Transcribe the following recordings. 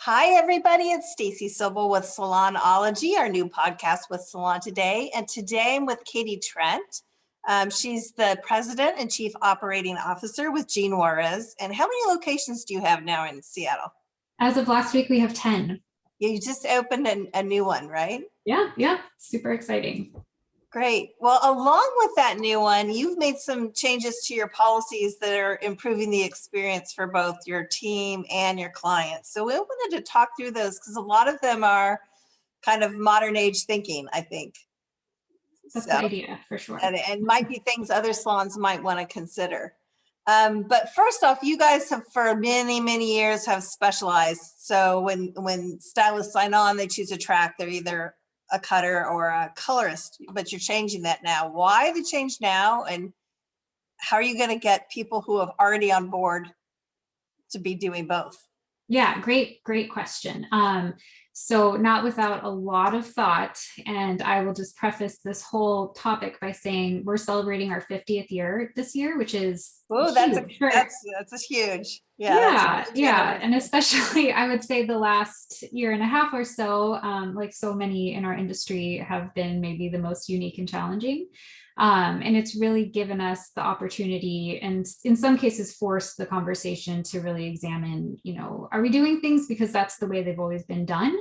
Hi, everybody. It's Stacey Soble with Salonology, our new podcast with Salon Today. And today I'm with Katie Trent. She's the president and chief operating officer with Juarez. And how many locations do you have now in Seattle? As of last week, we have 10. You just opened a new one, right? Yeah, super exciting. Great. Well, along with that new one, you've made some changes to your policies that are improving the experience for both your team and your clients. So we wanted to talk through those because a lot of them are kind of modern age thinking, I think. That's a So, good idea for sure. and might be things other salons might want to consider. But first off, you guys have for many, many years have specialized. So when stylists sign on, they choose a track. They're either a cutter or a colorist, but you're changing that now. Why the change now? And how are you going to get people who have already on board to be doing both? Yeah, great question. So not without a lot of thought, and I will just preface this whole topic by saying we're celebrating our 50th year this year, which is Oh, huge. that's a huge. Yeah, that's a Yeah, huge yeah. And anniversary. especially, I would say the last year and a half or so, like so many in our industry, have been maybe the most unique and challenging. And it's really given us the opportunity and in some cases forced the conversation to really examine, are we doing things because that's the way they've always been done?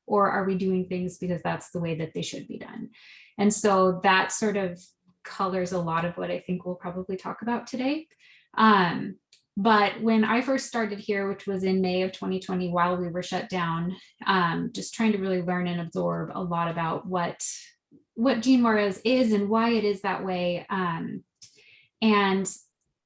Or are we doing things because that's the way that they should be done? And so that sort of colors a lot of what I think we'll probably talk about today. Um, but when I first started here, which was in May of 2020, while we were shut down, just trying to really learn and absorb a lot about what Juarez is and why it is that way. And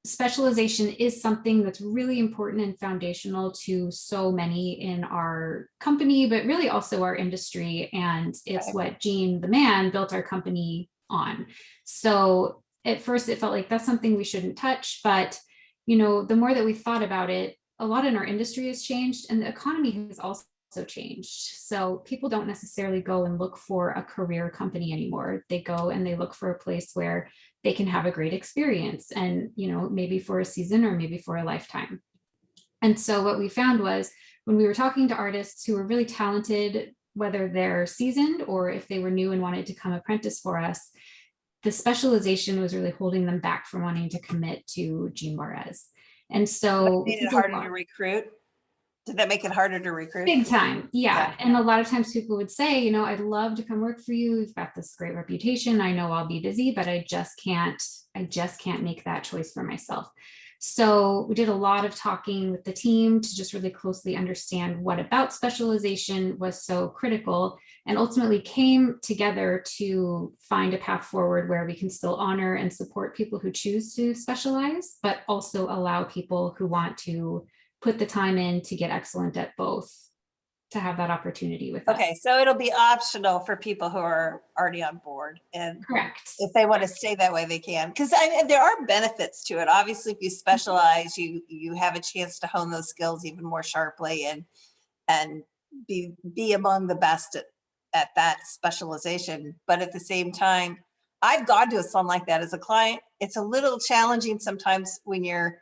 specialization is something that's really important and foundational to so many in our company, but really also our industry. And it's Right. what Gene, the man, built our company on. So at first it felt like that's something we shouldn't touch, but the more that we thought about it, a lot in our industry has changed and the economy has also changed. So people don't necessarily go and look for a career company anymore. They go and they look for a place where they can have a great experience and, maybe for a season or maybe for a lifetime. And so what we found was when we were talking to artists who were really talented, whether they're seasoned or if they were new and wanted to come apprentice for us, the specialization was really holding them back from wanting to commit to Juarez. And so Made it harder to recruit. Did that make it harder to recruit? big time. Yeah. Yeah. And a lot of times people would say, I'd love to come work for you. You've got this great reputation. I know I'll be busy, but I just can't make that choice for myself. So we did a lot of talking with the team to just really closely understand what about specialization was so critical and ultimately came together to find a path forward where we can still honor and support people who choose to specialize, but also allow people who want to put the time in to get excellent at both to have that opportunity with us. Okay, so it'll be optional for people who are already on board, and Correct. if they want to stay that way, they can. Because there are benefits to it. Obviously, if you specialize, you have a chance to hone those skills even more sharply and be among the best at that specialization. But at the same time, I've gone to a salon like that as a client. It's a little challenging sometimes when you're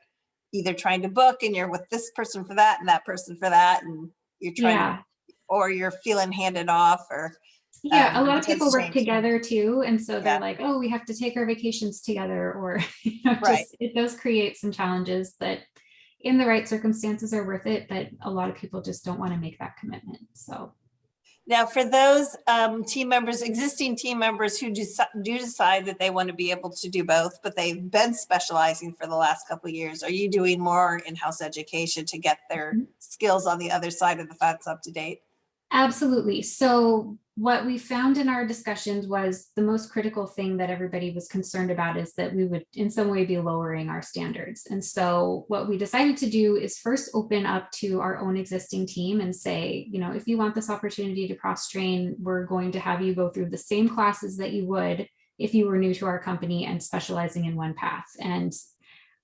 either trying to book and you're with this person for that and that person for that, and you're trying to, or you're feeling handed off, or a lot of people work together too, and so they're yeah. like, oh, we have to take our vacations together, or Right. It does create some challenges that in the right circumstances are worth it, but a lot of people just don't want to make that commitment. So now for those team members, existing team members who do decide that they want to be able to do both, but they've been specializing for the last couple of years, are you doing more in-house education to get their skills on the other side of the fence up to date? Absolutely. So what we found in our discussions was the most critical thing that everybody was concerned about is that we would in some way be lowering our standards. And so what we decided to do is first open up to our own existing team and say, if you want this opportunity to cross-train, we're going to have you go through the same classes that you would if you were new to our company and specializing in one path. And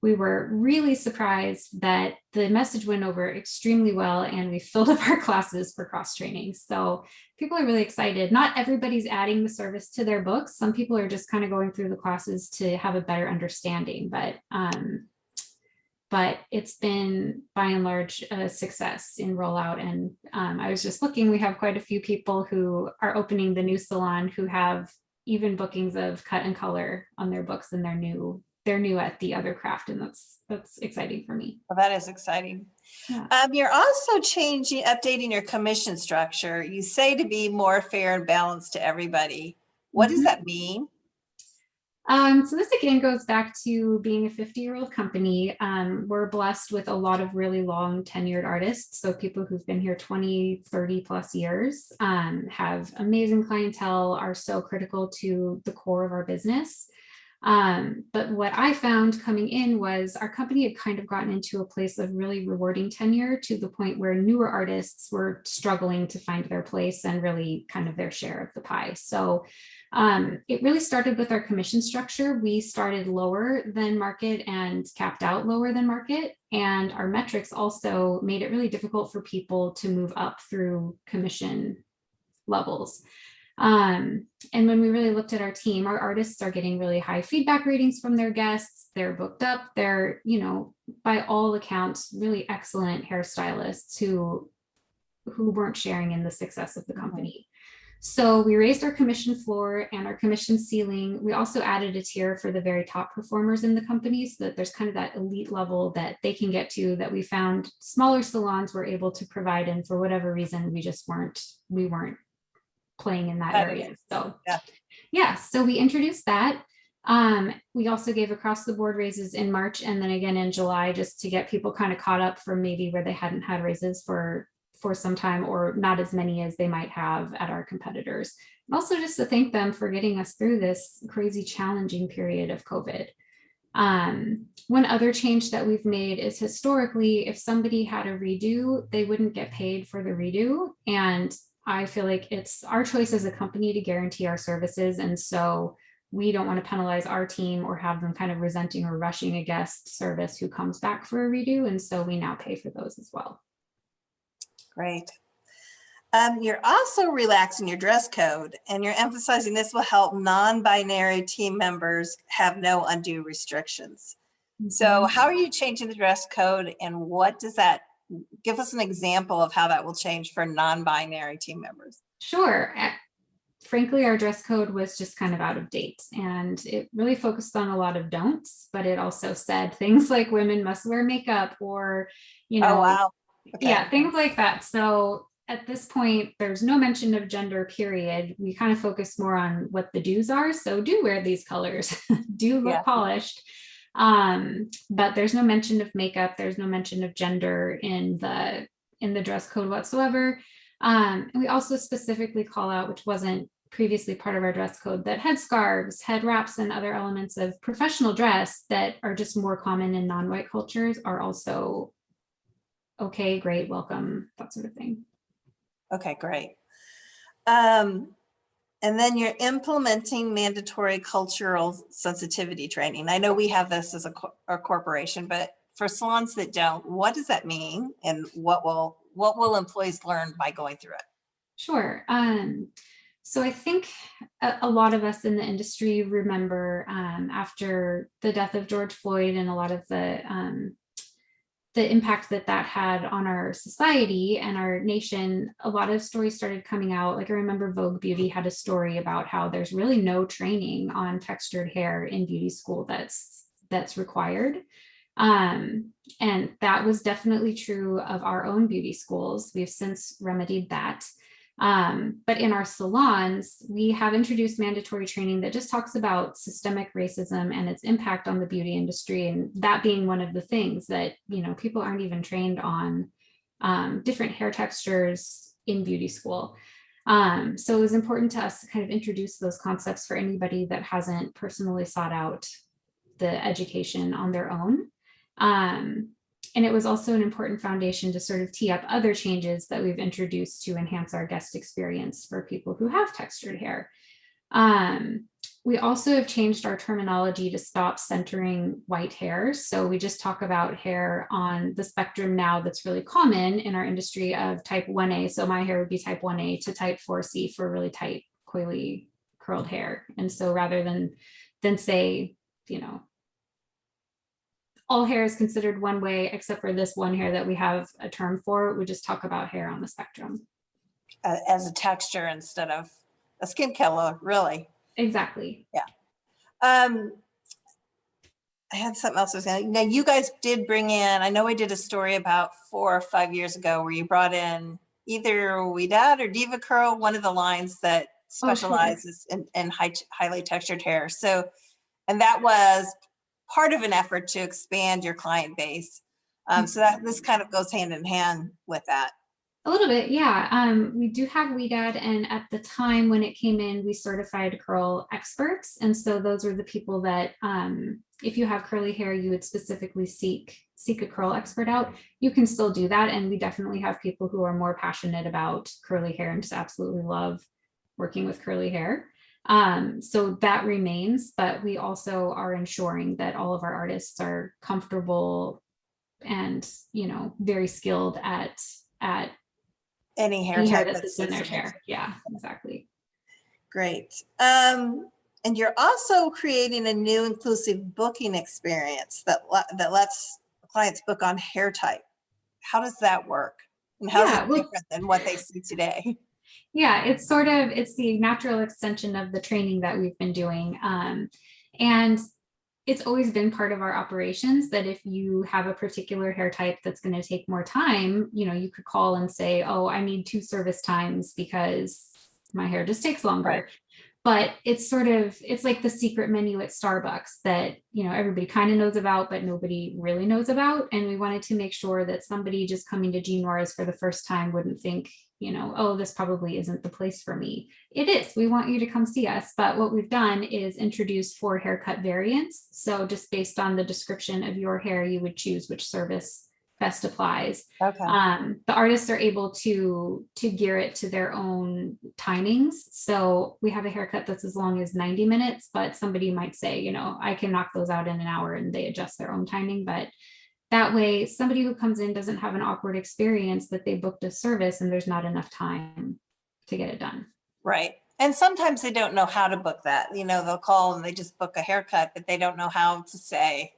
we were really surprised that the message went over extremely well and we filled up our classes for cross training. So people are really excited. Not everybody's adding the service to their books. Some people are just kind of going through the classes to have a better understanding, but but it's been by and large a success in rollout. And I was just looking, we have quite a few people who are opening the new salon who have even bookings of cut and color on their books, and they're new at the other craft, and that's exciting for me. Well, that is exciting. Yeah. You're also updating your commission structure. You say to be more fair and balanced to everybody. What does that mean? So this again goes back to being a 50-year-old company. We're blessed with a lot of really long tenured artists. So people who've been here 20, 30 plus years, have amazing clientele, are so critical to the core of our business. But what I found coming in was our company had kind of gotten into a place of really rewarding tenure to the point where newer artists were struggling to find their place and really kind of their share of the pie. So it really started with our commission structure. We started lower than market and capped out lower than market. And our metrics also made it really difficult for people to move up through commission levels. And when we really looked at our team, our artists are getting really high feedback ratings from their guests. They're booked up. They're, by all accounts, really excellent hairstylists who weren't sharing in the success of the company. So we raised our commission floor and our commission ceiling. We also added a tier for the very top performers in the company so that there's kind of that elite level that they can get to that we found smaller salons were able to provide. And for whatever reason, we weren't playing in that area. So so we introduced that. We also gave across the board raises in March and then again in July, just to get people kind of caught up for maybe where they hadn't had raises for some time, or not as many as they might have at our competitors. And also just to thank them for getting us through this crazy challenging period of COVID. One other change that we've made is historically, if somebody had a redo, they wouldn't get paid for the redo. And I feel like it's our choice as a company to guarantee our services. And so we don't want to penalize our team or have them kind of resenting or rushing a guest service who comes back for a redo. And so we now pay for those as well. Great. You're also relaxing your dress code, and you're emphasizing this will help non-binary team members have no undue restrictions. So how are you changing the dress code, and what does that give us an example of how that will change for non-binary team members? Sure. Frankly, our dress code was just kind of out of date, and it really focused on a lot of don'ts, but it also said things like women must wear makeup or, Oh, wow. Okay. Yeah, things like that. So at this point, there's no mention of gender, period. We kind of focus more on what the do's are. So do wear these colors, do look polished. But there's no mention of makeup. There's no mention of gender in the dress code whatsoever. And we also specifically call out, which wasn't previously part of our dress code, that headscarves, head wraps, and other elements of professional dress that are just more common in non-white cultures are also okay, great, welcome, that sort of thing. Okay, great. And then you're implementing mandatory cultural sensitivity training. I know we have this as a corporation, but for salons that don't, what does that mean? And what will employees learn by going through it? Sure. So I think a lot of us in the industry remember after the death of George Floyd and a lot of the impact that had on our society and our nation, a lot of stories started coming out. Like I remember Vogue Beauty had a story about how there's really no training on textured hair in beauty school that's required. And that was definitely true of our own beauty schools. We've since remedied that. But in our salons, we have introduced mandatory training that just talks about systemic racism and its impact on the beauty industry. And that being one of the things that, people aren't even trained on different hair textures in beauty school. So it was important to us to kind of introduce those concepts for anybody that hasn't personally sought out the education on their own. And it was also an important foundation to sort of tee up other changes that we've introduced to enhance our guest experience for people who have textured hair. We also have changed our terminology to stop centering white hair. So we just talk about hair on the spectrum now that's really common in our industry of type 1A. So my hair would be type 1A to type 4C for really tight, coily, curled hair. And so rather than say, all hair is considered one way, except for this one hair that we have a term for. We just talk about hair on the spectrum. As a texture instead of a skin color, really. Exactly. Yeah. I had something else I was saying. Now, you guys did bring in, I know we did a story about 4 or 5 years ago where you brought in either Widad or Diva Curl, one of the lines that specializes in highly textured hair. So, and that was part of an effort to expand your client base. So that this kind of goes hand in hand with that. A little bit, yeah. We do have WEDAD, and at the time when it came in, we certified curl experts, and so those are the people that, if you have curly hair, you would specifically seek a curl expert out. You can still do that, and we definitely have people who are more passionate about curly hair and just absolutely love working with curly hair. So that remains, but we also are ensuring that all of our artists are comfortable and, very skilled at Any hair type that sits in their hair. Yeah, exactly. Great. And you're also creating a new inclusive booking experience that lets clients book on hair type. How does that work? And how is it different than what they see today? Yeah, it's the natural extension of the training that we've been doing. And it's always been part of our operations that if you have a particular hair type that's going to take more time, you could call and say, oh, I need 2 service times because my hair just takes longer. Right. But it's like the secret menu at Starbucks that, everybody kind of knows about, but nobody really knows about. And we wanted to make sure that somebody just coming to Juarez for the first time wouldn't think, oh, this probably isn't the place for me. It is. We want you to come see us. But what we've done is introduce 4 haircut variants. So just based on the description of your hair, you would choose which service best applies. Okay. The artists are able to gear it to their own timings. So we have a haircut that's as long as 90 minutes, but somebody might say, I can knock those out in an hour, and they adjust their own timing. But that way, somebody who comes in doesn't have an awkward experience that they booked a service and there's not enough time to get it done. Right. And sometimes they don't know how to book that. They'll call and they just book a haircut, but they don't know how to say,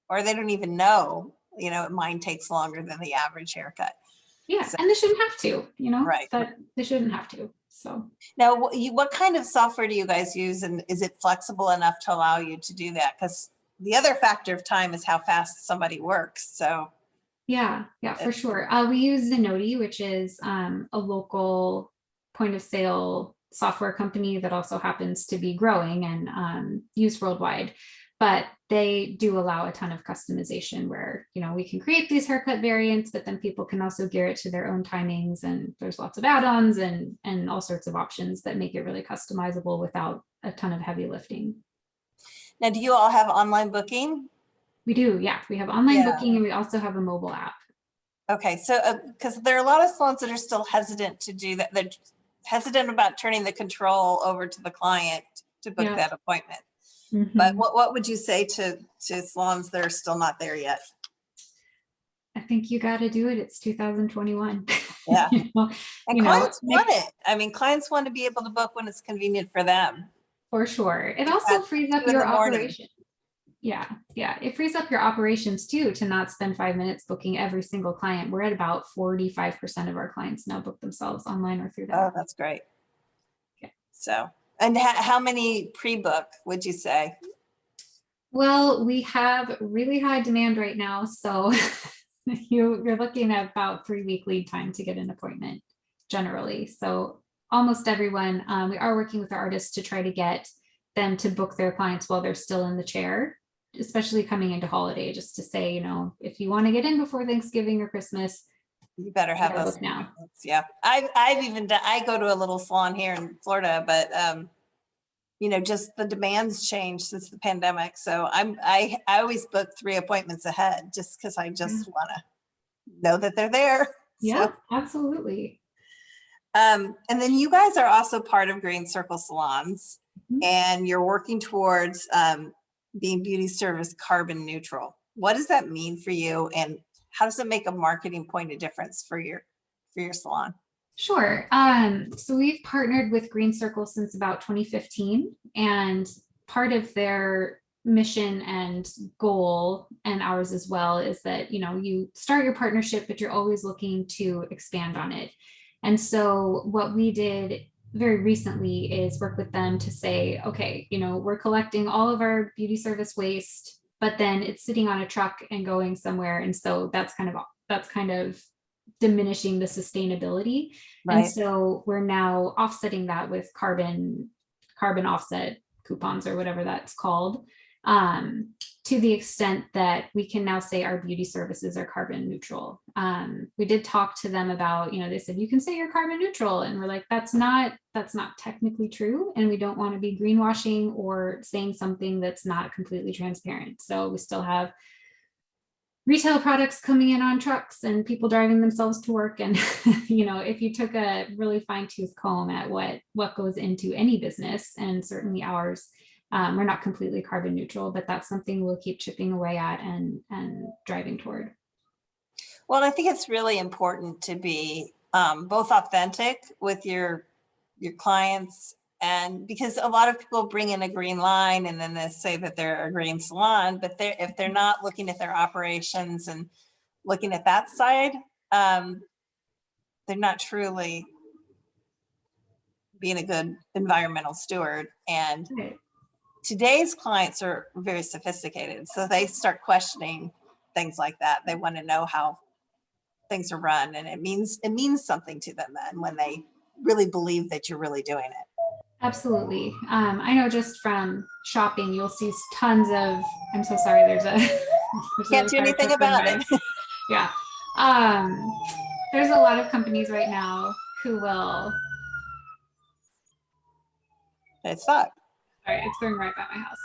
or they don't even know, mine takes longer than the average haircut. Yeah. So, and they shouldn't have to, right. But they shouldn't have to. So now what kind of software do you guys use, and is it flexible enough to allow you to do that? Because the other factor of time is how fast somebody works. So yeah, for sure. We use Zenoti, which is a local point of sale software company that also happens to be growing and used worldwide. But they do allow a ton of customization where, we can create these haircut variants, but then people can also gear it to their own timings. And there's lots of add-ons and all sorts of options that make it really customizable without a ton of heavy lifting. Now, do you all have online booking? We do, yeah. We have online booking, and we also have a mobile app. Okay, so because there are a lot of salons that are still hesitant to do that. They're hesitant about turning the control over to the client to book that appointment. Mm-hmm. But what would you say to salons that are still not there yet? I think you got to do it. It's 2021. Yeah. And clients want it. I mean, clients want to be able to book when it's convenient for them. For sure. It also frees up your operation. Yeah. It frees up your operations too, to not spend 5 minutes booking every single client. We're at about 45% of our clients now book themselves online or through that. Oh, that's great. Okay. So, and how many pre-book would you say? Well, we have really high demand right now. So you're looking at about 3-week lead time to get an appointment generally. So almost everyone, we are working with our artists to try to get them to book their clients while they're still in the chair, especially coming into holiday, just to say, if you want to get in before Thanksgiving or Christmas, you better have those now. Yeah. I've even done, I go to a little salon here in Florida, but just the demands changed since the pandemic. So I always book 3 appointments ahead just because I just want to know that they're there. Yeah, so. Absolutely. And then you guys are also part of Green Circle Salons, and you're working towards being beauty service carbon neutral. What does that mean for you, and how does it make a marketing point of difference for your salon? Sure. So we've partnered with Green Circle since about 2015, and part of their mission and goal, and ours as well, is that, you start your partnership, but you're always looking to expand on it. And so what we did very recently is work with them to say, okay, we're collecting all of our beauty service waste, but then it's sitting on a truck and going somewhere. And so that's kind of diminishing the sustainability. And Right. so we're now offsetting that with carbon offset coupons, or whatever that's called, to the extent that we can now say our beauty services are carbon neutral. We did talk to them about, they said, you can say you're carbon neutral. And we're like, that's not technically true. And we don't want to be greenwashing or saying something that's not completely transparent. So we still have retail products coming in on trucks and people driving themselves to work. And, if you took a really fine tooth comb at what goes into any business, and certainly ours, we're not completely carbon neutral, but that's something we'll keep chipping away at and driving toward. Well, I think it's really important to be both authentic with your clients, and because a lot of people bring in a green line and then they say that they're a green salon, but if they're not looking at their operations and looking at that side, they're not truly being a good environmental steward. And Right. today's clients are very sophisticated, so they start questioning things like that. They want to know how things are run, and it means something to them then when they really believe that you're really doing it. Absolutely. I know just from shopping, you'll see tons of, I'm so sorry, there's Can't a do fire anything truck going about by. it. Yeah. There's a lot of companies right now who will, It's not. sorry, it's going right by my house.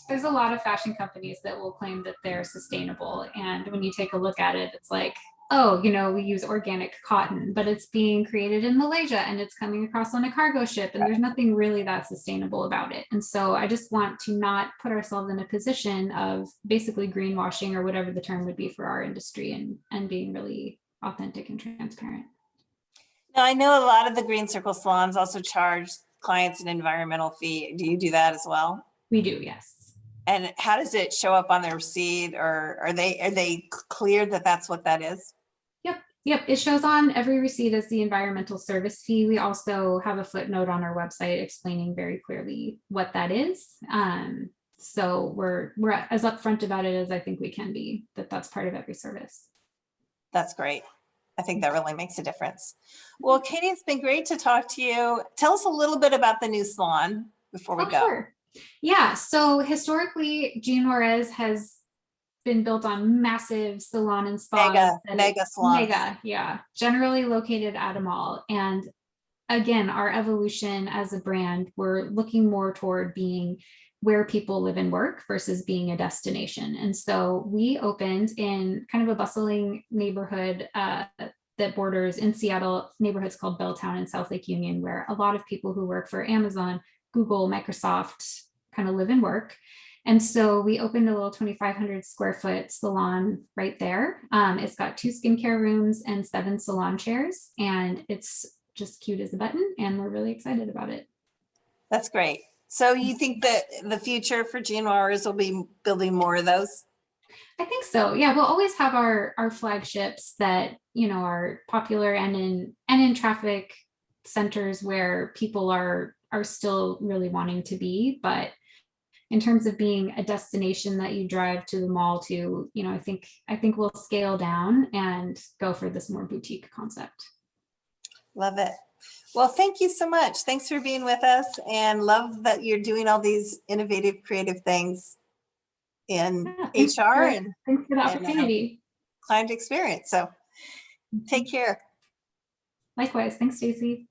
There's a lot of fashion companies that will claim that they're sustainable. And when you take a look at it, it's like, oh, we use organic cotton, but it's being created in Malaysia and it's coming across on a cargo ship, and there's nothing really that sustainable about it. And so I just want to not put ourselves in a position of basically greenwashing, or whatever the term would be for our industry, and being really authentic and transparent. Now, I know a lot of the Green Circle salons also charge clients an environmental fee. Do you do that as well? We do, yes. And how does it show up on their receipt, or are they clear that that's what that is? Yep. It shows on every receipt as the environmental service fee. We also have a footnote on our website explaining very clearly what that is. So we're as upfront about it as I think we can be, that's part of every service. That's great. I think that really makes a difference. Well, Katie, it's been great to talk to you. Tell us a little bit about the new salon before we go. Sure. Yeah. So historically, Juarez has been built on massive salon and spas. Mega salons. Mega, yeah. Generally located at a mall. And again, our evolution as a brand, we're looking more toward being where people live and work versus being a destination. And so we opened in kind of a bustling neighborhood that borders in Seattle, neighborhoods called Belltown and South Lake Union, where a lot of people who work for Amazon, Google, Microsoft kind of live and work. And so we opened a little 2,500 square foot salon right there. It's got 2 skincare rooms and 7 salon chairs, and it's just cute as a button, and we're really excited about it. That's great. So you think that the future for Juarez will be building more of those? I think so. Yeah, we'll always have our flagships that are popular and in traffic centers where people are still really wanting to be. But in terms of being a destination that you drive to the mall to, I think we'll scale down and go for this more boutique concept. Love it. Well, thank you so much. Thanks for being with us, and love that you're doing all these innovative, creative things in HR and thanks for the opportunity. Client experience. So take care. Likewise. Thanks, Stacey.